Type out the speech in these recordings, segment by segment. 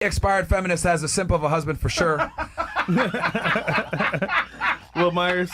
Expired feminist has a simp of a husband for sure. Will Myers.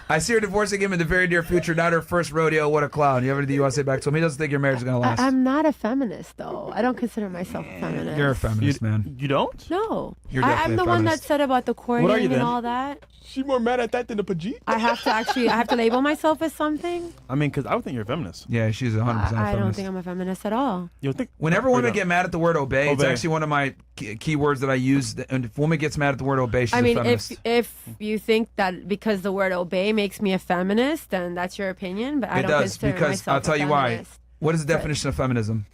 I see her divorcing him in the very near future. Not her first rodeo. What a clown. You have anything you want to say back to him? He doesn't think your marriage is going to last. I'm not a feminist, though. I don't consider myself a feminist. You're a feminist, man. You don't? No. You're I'm the one that said about the courting and all that. She more mad at that than the Pajit? I have to label myself as something. I mean, because I would think you're a feminist. Yeah, she's 100% a feminist. I don't think I'm a feminist at all. You don't think? Whenever women get mad at the word obey, it's actually one of my key words that I use. And if a woman gets mad at the word obey, she's a feminist. if you think that because the word obey makes me a feminist, then that's your opinion. But I don't consider because myself I'll tell a you why. feminist. What is the definition of feminism?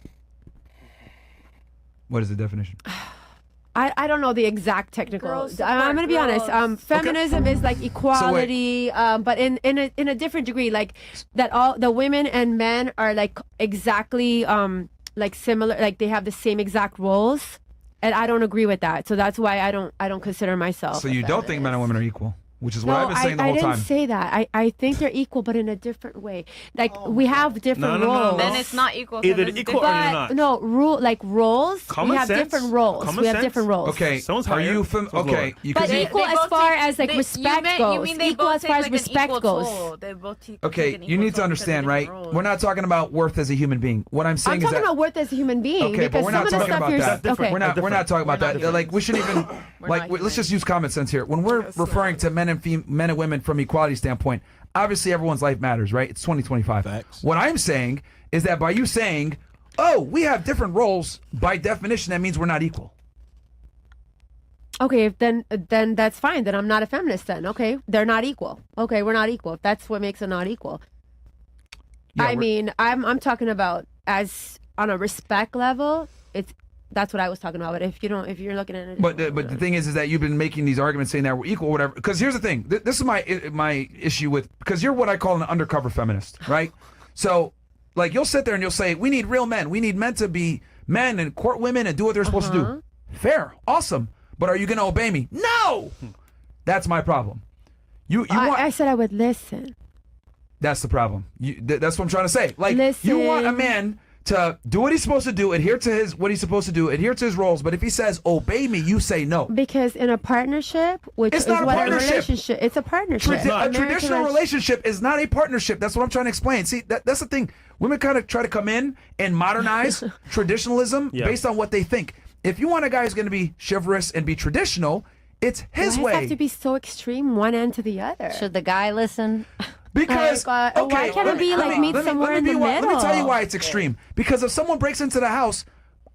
What is the definition? I don't know the exact technical. Girls I'm going to be honest. Feminism is like equality, but in a different degree. Like that all the women and men are like exactly like similar. Like they have the same exact roles, and I don't agree with that. So that's why I don't consider myself. So you don't think men and women are equal? Which is what I've been saying the whole time. I didn't say that. I think they're equal, but in a different way. Like we have different roles. Then it's not equal. Either equal or you're not. No, roles. Common we have sense? different roles. Common we have sense? different roles. Okay, Someone's are higher, you someone's okay? lower. But equal as far as like respect goes. You mean they Equal both as far as take, like, an respect equal goes. toll. They both take Okay, an you equal need to toll understand, because of right? different roles. We're not talking about worth as a human being. What I'm saying I'm is talking that about worth as a human being. okay, but because we're some not of the talking stuff about you're that. okay. We're not talking about that. Like we shouldn't even like let's just use common sense here. When we're referring to men and women from equality standpoint, obviously everyone's life matters, right? It's 2025. Facts. What I'm saying is that by you saying, "Oh, we have different roles," by definition, that means we're not equal. Okay, then that's fine. Then I'm not a feminist. Then okay, they're not equal. Okay, we're not equal. If that's what makes it not equal. Yeah, I mean, I'm talking about as on a respect level. That's what I was talking about. But if you're looking at it, But the thing is that you've been making these arguments saying that we're equal, whatever. Because here's the thing. This is my issue with, because you're what I call an undercover feminist, right? So, like, you'll sit there and you'll say, we need real men. We need men to be men and court women and do what they're supposed to do. Fair, awesome. But are you going to obey me? No. That's my problem. I said I would listen. That's the problem. That's what I'm trying to say. Like, Listen. you want a man to do what he's supposed to do, adhere to what he's supposed to do, adhere to his roles. But if he says, obey me, you say no. Because in a partnership, which It's is not a what partnership. a relationship, it's a partnership. A traditional relationship is not a partnership. That's what I'm trying to explain. See, that's the thing. Women kind of try to come in and modernize traditionalism based on what they think. If you want a guy who's going to be chivalrous and be traditional, it's his way. Why does it have to be so extreme, one end to the other? Should the guy listen? Because why can't it be like meet somewhere in the middle? Let me tell you why it's extreme. Because if someone breaks into the house,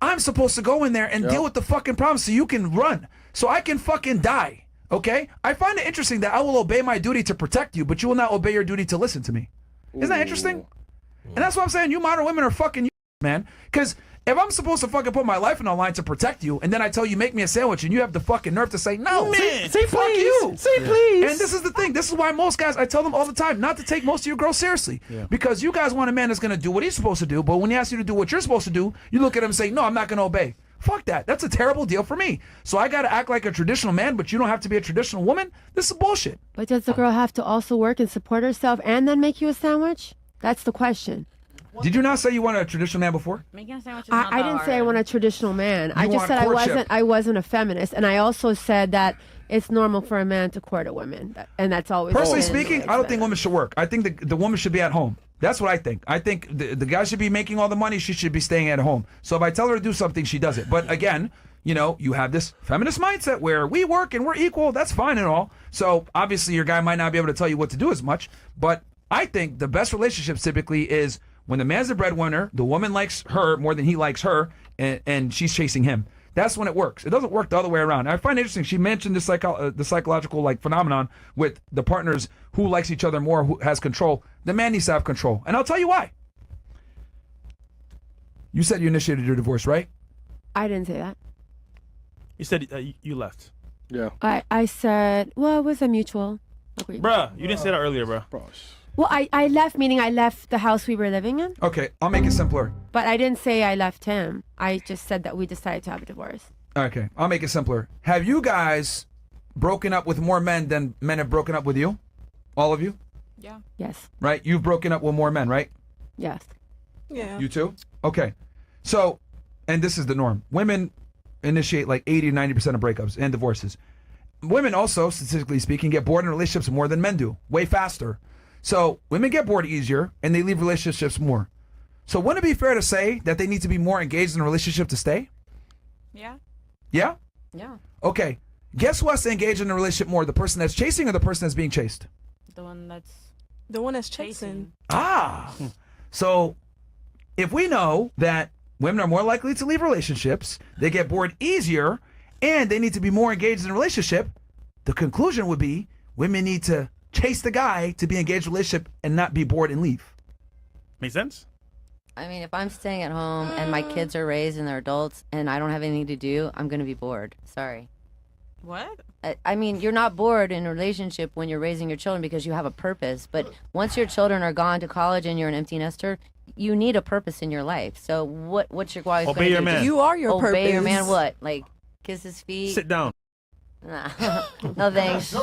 I'm supposed to go in there and deal with the fucking problem so you can run, so I can fucking die. Okay? I find it interesting that I will obey my duty to protect you, but you will not obey your duty to listen to me. Isn't that interesting? And that's what I'm saying. You modern women are fucking man. Because if I'm supposed to fucking put my life on the line to protect you, and then I tell you make me a sandwich, and you have the fucking nerve to say no, say fuck you. Say please. And this is the thing. This is why most guys, I tell them all the time, not to take most of your girls seriously. Because you guys want a man that's going to do what he's supposed to do, but when he asks you to do what you're supposed to do, you look at him and say, no, I'm not going to obey. Fuck that. That's a terrible deal for me. So I got to act like a traditional man, but you don't have to be a traditional woman? This is bullshit. But does the girl have to also work and support herself and then make you a sandwich? That's the question. Did you not say you wanted a traditional man before? Making a sandwich is not I that didn't say I hard. want a traditional man. I just want said courtship. I wasn't a feminist, and I also said that it's normal for a man to court a woman, and that's always Personally been speaking, I don't think women should work. I think the woman should be at home. That's what I think. I think the guy should be making all the money. She should be staying at home. So if I tell her to do something, she does it. But again, you know, you have this feminist mindset where we work and we're equal. That's fine and all. So obviously your guy might not be able to tell you what to do as much. But I think the best relationships typically is when the man's the breadwinner, the woman likes her more than he likes her, and she's chasing him. That's when it works. It doesn't work the other way around. I find it interesting. She mentioned the psychological like phenomenon with the partners who likes each other more, who has control. The man needs to have control, and I'll tell you why. You said you initiated your divorce, right? I didn't say that. You said you left. Yeah. I said, well, it was a mutual agreement. Bruh, you didn't say that earlier, bruh. Well, I left, meaning I left the house we were living in. Okay, I'll make it simpler. But I didn't say I left him. I just said that we decided to have a divorce. Okay, I'll make it simpler. Have you guys broken up with more men than men have broken up with you? All of you? Yeah. Yes. Right? You've broken up with more men, right? Yes. Yeah. You too? Okay. So, and this is the norm. Women initiate like 80 to 90% of breakups and divorces. Women also, statistically speaking, get bored in relationships more than men do, way faster. So women get bored easier and they leave relationships more. So wouldn't it be fair to say that they need to be more engaged in a relationship to stay? Yeah. Yeah? Yeah. Okay. Guess who has to engage in a relationship more? The person that's chasing or the person that's being chased? The one that's The one that's chasing. Ah. So if we know that women are more likely to leave relationships, they get bored easier, and they need to be more engaged in a relationship, the conclusion would be women need to chase the guy to be engaged in a relationship and not be bored and leave. Make sense? I mean, if I'm staying at home and my kids are raised and they're adults and I don't have anything to do, I'm going to be bored. Sorry. what? I mean, you're not bored in a relationship when you're raising your children because you have a purpose. But once your children are gone to college and you're an empty nester, you need a purpose in your life. So what's your wife Obey your man. You are your purpose. Obey your man what? Like kiss his feet? Sit down. Nah. No thanks.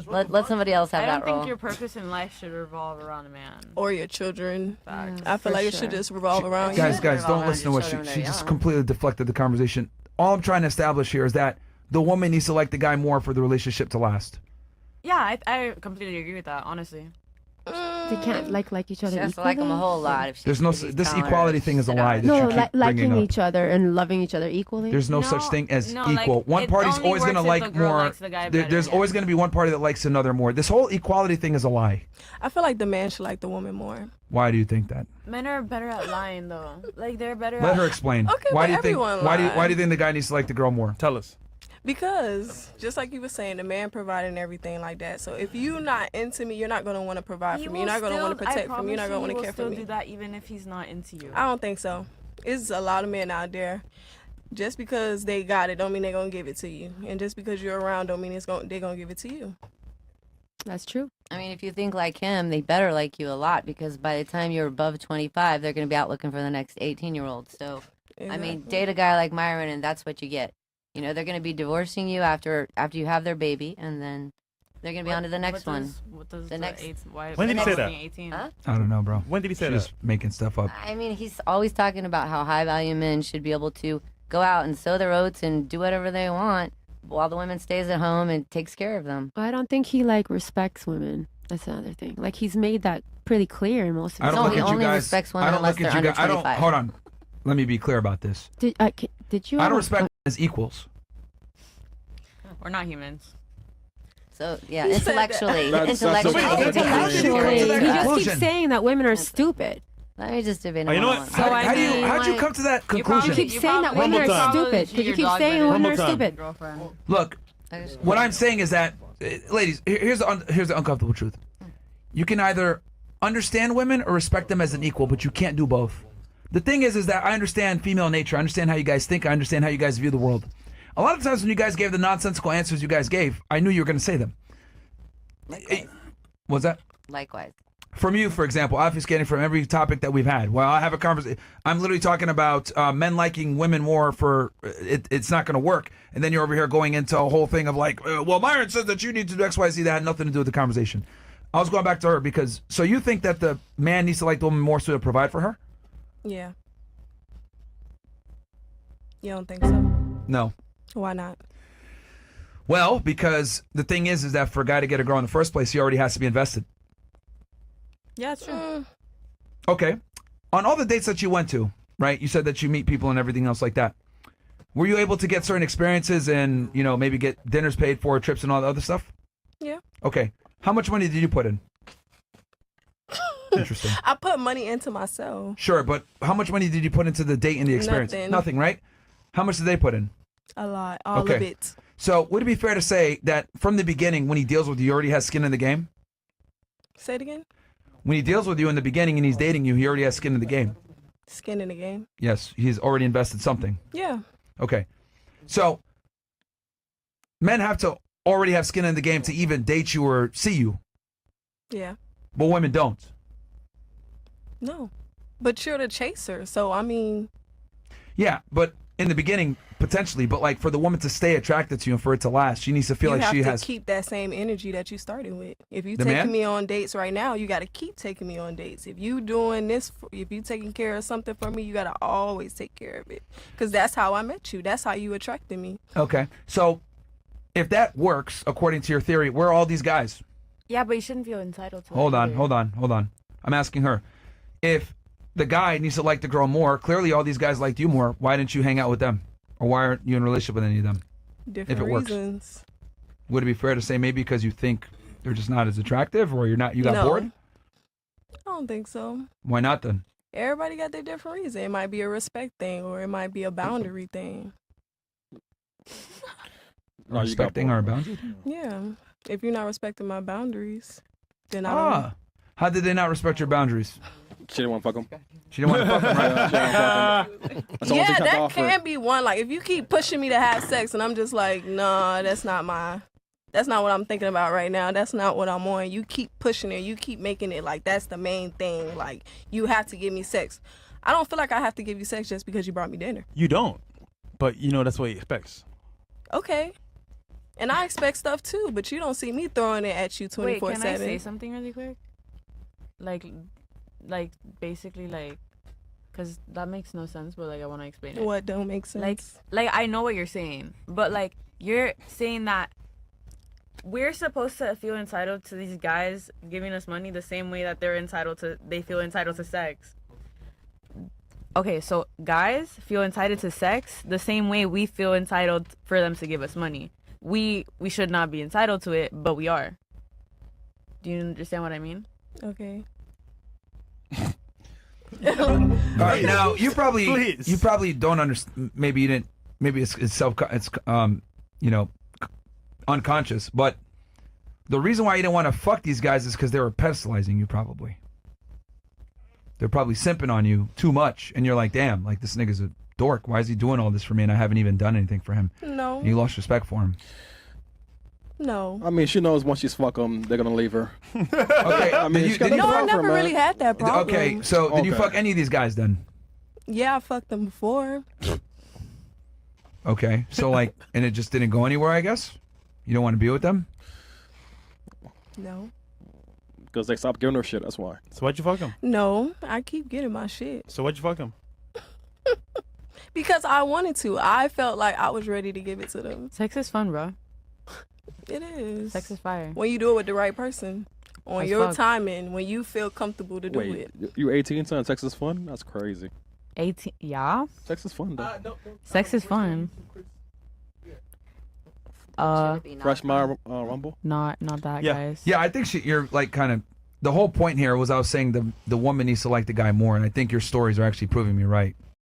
Let somebody else have I that don't think role. your purpose in life should revolve around a man. Or your children. Facts. I feel for like it should sure. just revolve around Guys, you. guys, don't around listen to your what children she when they're just young. completely deflected the conversation. All I'm trying to establish here is that the woman needs to like the guy more for the relationship to last. Yeah, I completely agree with that, honestly. They can't like each other She has to equally. like him a whole lot. If she There's no if he's this telling her equality to thing is a sit lie down. that you No, keep liking bringing up. each other and loving each other equally. There's no such thing as no, like, equal. One it party's only always going to works if like the girl more. likes the guy There's better, yeah. always going to be one party that likes another more. This whole equality thing is a lie. I feel like the man should like the woman more. Why do you think that? Men are better at lying, though. Like, they're better Let at... her explain. Okay, why but do you think? everyone Why do lie. you think the guy needs to like the girl more? Tell us. Because, just like you were saying, the man providing everything like that. So if you're not into me, you're not going to want to provide for me. You're not going to want to protect for me. You're not going to want to care for He will me. still do that even if he's not into you. I don't think so. It's a lot of men out there. Just because they got it don't mean they're going to give it to you. And just because you're around don't mean they're going to give it to you. That's true. I mean, if you think like him, they better like you a lot because by the time you're above 25, they're going to be out looking for the next 18-year-old. So, I mean, Exactly. date a guy like Myron, and that's what you get. You know, they're going to be divorcing you after you have their baby, and then they're going to be on to the next one. What does The next- why When did he say that? 18? Huh? I don't know, bro. When did he say She's that? making stuff up. I mean, he's always talking about how high-value men should be able to go out and sow their oats and do whatever they want while the woman stays at home and takes care of them. I don't think he like respects women. That's another thing. Like he's made that pretty clear in most of I his. don't No, look he at you only guys. respects I women don't unless look at they're you under guys. I don't. 25. Hold on. Let me be clear about this. Did you? I ever- don't respect as equals. We're not humans. So, yeah, He said that. intellectually. That's Intellectually. How did you come to Actually, that he just conclusion? keeps saying that women are stupid. Let me just debate Oh, you know him what? on How, I how do you? mean, How'd you like, come to that You conclusion? keep saying that women Rumble are time. stupid. Because you keep saying women Rumble are time. stupid. Girlfriend. Look, what I'm saying is that, ladies, here's the uncomfortable truth. You can either understand women or respect them as an equal, but you can't do both. The thing is that I understand female nature. I understand how you guys think. I understand how you guys view the world. A lot of times when you guys gave the nonsensical answers you guys gave, I knew you were going to say them. What's that? Likewise. From you, for example, obfuscating from every topic that we've had. Well, I have a conversation. I'm literally talking about men liking women more for it's not going to work. And then you're over here going into a whole thing of like, well, Myron says that you need to do X, Y, Z. That had nothing to do with the conversation. I was going back to her because, so you think that the man needs to like the woman more so to provide for her? Yeah. You don't think so? No. Why not? Well, because the thing is that for a guy to get a girl in the first place, he already has to be invested. Yeah, it's true. Okay. On all the dates that you went to, right? You said that you meet people and everything else like that. Were you able to get certain experiences and, you know, maybe get dinners paid for, trips and all the other stuff? Yeah. Okay. How much money did you put in? Interesting. I put money into myself. Sure, but how much money did you put into the date and the experience? Nothing. Right? How much did they put in? A lot. All Okay. of it. So would it be fair to say that from the beginning, when he deals with you, he already has skin in the game? Say it again. When he deals with you in the beginning and he's dating you, he already has skin in the game. Skin in the game. Yes, he's already invested something. Yeah. Okay. So men have to already have skin in the game to even date you or see you, Yeah. but women don't. No. But you're the chaser. So, I mean, Yeah, but in the beginning, potentially, but like for the woman to stay attracted to you and for it to last, she needs to feel You like have she to has. keep that same energy that you started with. If you The taking man? me on dates right now, you got to keep taking me on dates. If you doing this, if you taking care of something for me, you got to always take care of it. Because that's how I met you. That's how you attracted me. Okay, so if that works according to your theory, where are all these guys? Yeah, but you shouldn't feel entitled to it. Hold on, either. hold on, hold on. I'm asking her. If the guy needs to like the girl more, clearly all these guys liked you more. Why didn't you hang out with them? Or why aren't you in a relationship with any of them? Different If it works. reasons. Would it be fair to say maybe because you think they're just not as attractive, or you got No. bored? I don't think so. Why not then? Everybody got their different reason. It might be a respect thing or it might be a boundary thing. No, you got Respecting bored. our boundaries? Yeah. If you're not respecting my boundaries, then I don't. Ah, how did they not respect your boundaries? She didn't want to fuck him. She didn't want to fuck them, right? Yeah, she didn't want to fuck him. That's the only Yeah, thing she had to that offer. can be one. Like, if you keep pushing me to have sex and I'm just like, nah, that's not what I'm thinking about right now. That's not what I'm on. You keep pushing it. You keep making it like that's the main thing. Like, you have to give me sex. I don't feel like I have to give you sex just because you brought me dinner. You don't, but you know that's what he expects. Okay. And I expect stuff too, but you don't see me throwing it at you Wait, 24/7. can I say something really quick? Like basically like, cause that makes no sense, but like I want to explain it. What don't make sense? Like I know what you're saying, but like you're saying that we're supposed to feel entitled to these guys giving us money the same way that they feel entitled to sex. Okay, so guys feel entitled to sex the same way we feel entitled for them to give us money. We should not be entitled to it, but we are. Do you understand what I mean? Okay. All right, now you probably Please. don't understand. Maybe you didn't. Maybe it's unconscious. But the reason why you didn't want to fuck these guys is because they were pedestalizing you. Probably they're probably simping on you too much, and you're like, damn, like this nigga's a dork. Why is he doing all this for me? And I haven't even done anything for him. No. And you lost respect for him. No. I mean, she knows once she's fuck them, they're gonna leave her. Okay, I mean, did she got you, No, I problem, never man. really had that problem. okay, so did you Okay. fuck any of these guys then? Yeah, I fucked them before. Okay, so like, and it just didn't go anywhere. I guess you don't want to be with them. No. Because they stopped giving her shit. That's why. So why'd you fuck him? No, I keep getting my shit. So why'd you fuck him? Because I wanted to. I felt like I was ready to give it to them. Sex is fun, bro. It is. Sex is fire. When you do it with the right person. On As your fuck. timing. When you feel comfortable to do Wait, it. you 18, son? Sex is fun? That's crazy. 18. Yeah. Sex is fun, though. Sex is fun. Should it be not Fresh fun? Rumble? Not that, Yeah. guys. Yeah, I think you're like kind of. The whole point here was I was saying the woman needs to like the guy more, and I think your stories are actually proving me right.